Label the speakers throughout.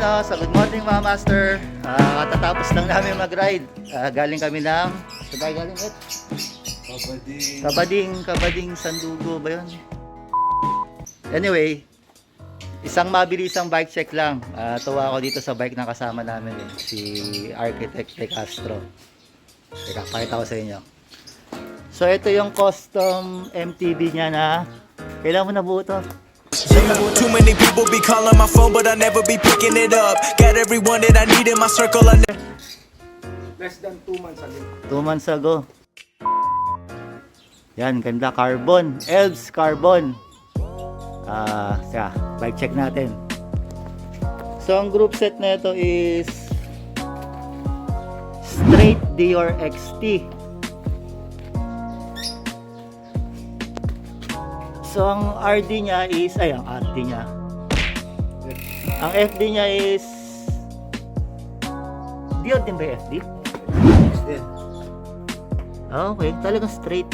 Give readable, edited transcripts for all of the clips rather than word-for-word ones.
Speaker 1: Pilipino. So good morning mga master. Katatapos lang namin mag-ride. Galing kami ng galing it? Kabading Sandugo ba yun? Anyway, isang mabilisang bike check lang. Tuwa ako dito sa bike na kasama namin si Architect De Castro. Teka, pakita ko sa inyo. So ito yung custom MTB niya na kailangan mo na buo to.
Speaker 2: Too many people be calling my phone, but I never be picking it up. Got everyone that I need in my circle.
Speaker 3: Less than 2 months ago.
Speaker 1: 2 months ago. Yan, ganda. Carbon. Elves Carbon. Bike check natin. So, ang group set na ito is Straight Dior XT. So, ang RD niya is, ang RD niya. Ang FD niya is, Dior din ba yung FD? Okay, talagang straight.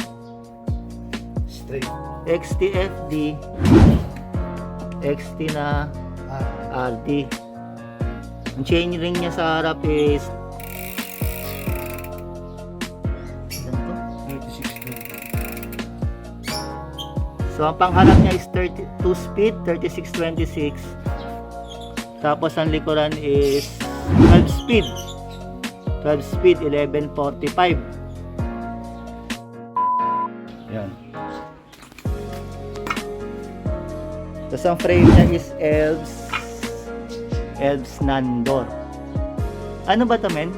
Speaker 1: XT FD. XT na RD. Ang chain ring niya sa harap is, so ang pangharap niya is 32 speed, 3626. Tapos ang likuran is 12 speed. 12 speed, 1145. Yan. Tapos ang frame niya is Elves Nandor. Ano ba ito, men?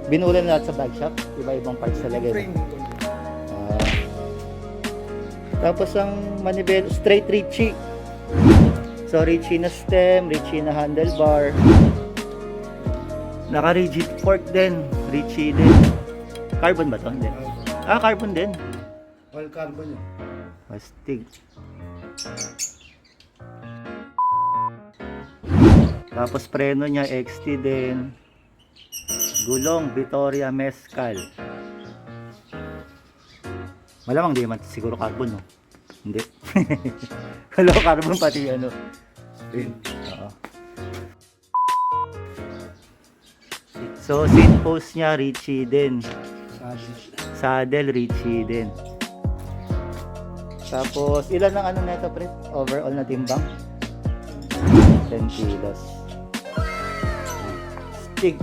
Speaker 1: Binulan na lahat sa bike shop. Iba-ibang parts talaga. Tapos ang manibel, straight Ritchie. So Ritchie na stem, Ritchie na handlebar. Naka-rigid fork din, Ritchie din. Carbon ba to? Hindi. Carbon din.
Speaker 3: All carbon yun.
Speaker 1: Mastig. Tapos preno niya XT din. Gulong Vittoria Mescal. Malamang di naman siguro carbon, no? Hindi. Hello, carbon pati ano. Oo. So, seat post niya, Ritchie din. Saddle, Ritchie din. Tapos, ilan ang ano neto, pre? Overall na timbang? 10 kilos. Stig.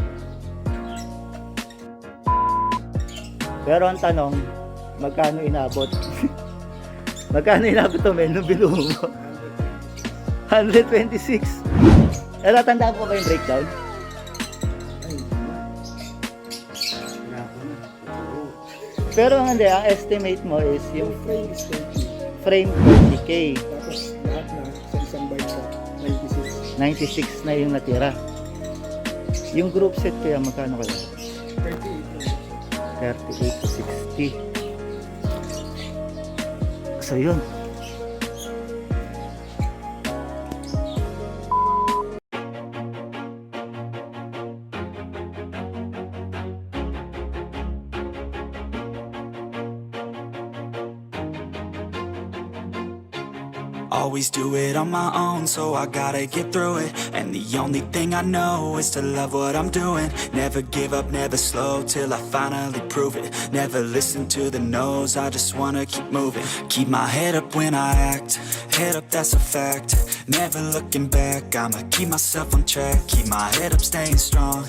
Speaker 1: Pero ang tanong, magkano inabot? Magkano inabot to, men, nung binuo mo? 126. Tandaan ko ba yung breakdown? Pero ang estimate mo is yung
Speaker 3: frame is 30.
Speaker 1: Frame 30k.
Speaker 3: Tapos lahat na sa isang bike sa 96.
Speaker 1: 96 na yung natira. Yung group set kaya magkano kaya? 38 to 60. So yun.
Speaker 2: Always do it on my own, so I gotta get through it. And the only thing I know is to love what I'm doing. Never give up, never slow, till I finally prove it. Never listen to the no's, I just wanna keep moving. Keep my head up when I act, head up, that's a fact. Never looking back, I'ma keep myself on track. Keep my head up, staying strong,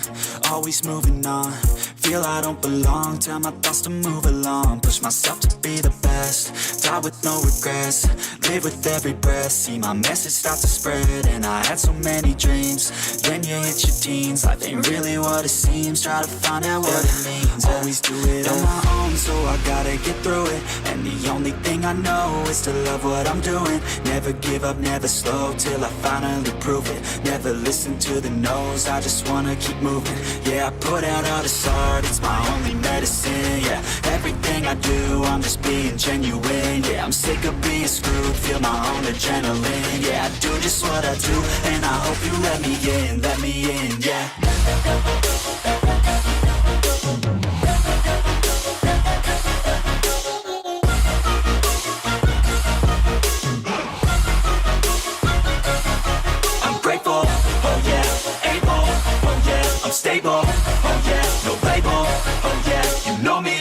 Speaker 2: always moving on. Feel I don't belong, tell my thoughts to move along. Push myself to be the best, die with no regrets. Live with every breath, see my message start to spread. And I had so many dreams, then you hit your teens. Life ain't really what it seems, try to find out what it means. Always do it on my own, so I gotta get through it. And the only thing I know is to love what I'm doing. Never give up, never slow, till I finally prove it. Never listen to the no's, I just wanna keep moving. Yeah, I put out all this art, it's my only medicine. Yeah, everything I do, I'm just being genuine. Yeah, I'm sick of being screwed, feel my own adrenaline. Yeah, I do just what I do, and I hope you let me in, yeah. stable. Oh yeah, no label. Oh yeah, you know me.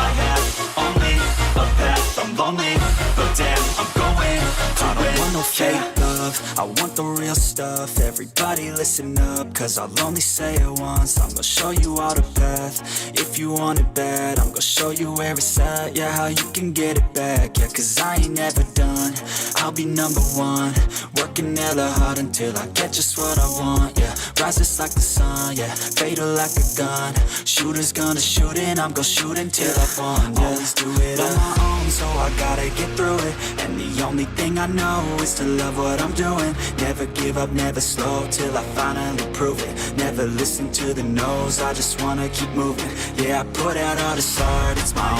Speaker 2: I have only a path. I'm lonely, but damn, I'm going to I don't want no fake love, I want the real stuff. Everybody listen up, cause I'll only say it once. I'm gonna show you all the path. If you want it bad, I'm gonna show you where it's at. Yeah, how you can get it back. Yeah, cause I ain't never done. I'll be number one, working hella hard until I get just what I want. Yeah, rises like the sun, yeah, fatal like a gun. Shooters gonna shoot and I'm gonna shoot until I won. Yeah, always do it on my own, so I gotta get through it. And the only thing I know is to love what I'm doing. Never give up, never slow, till I finally prove it. Never listen to the no's, I just wanna keep moving. Yeah, I put out all this art, it's my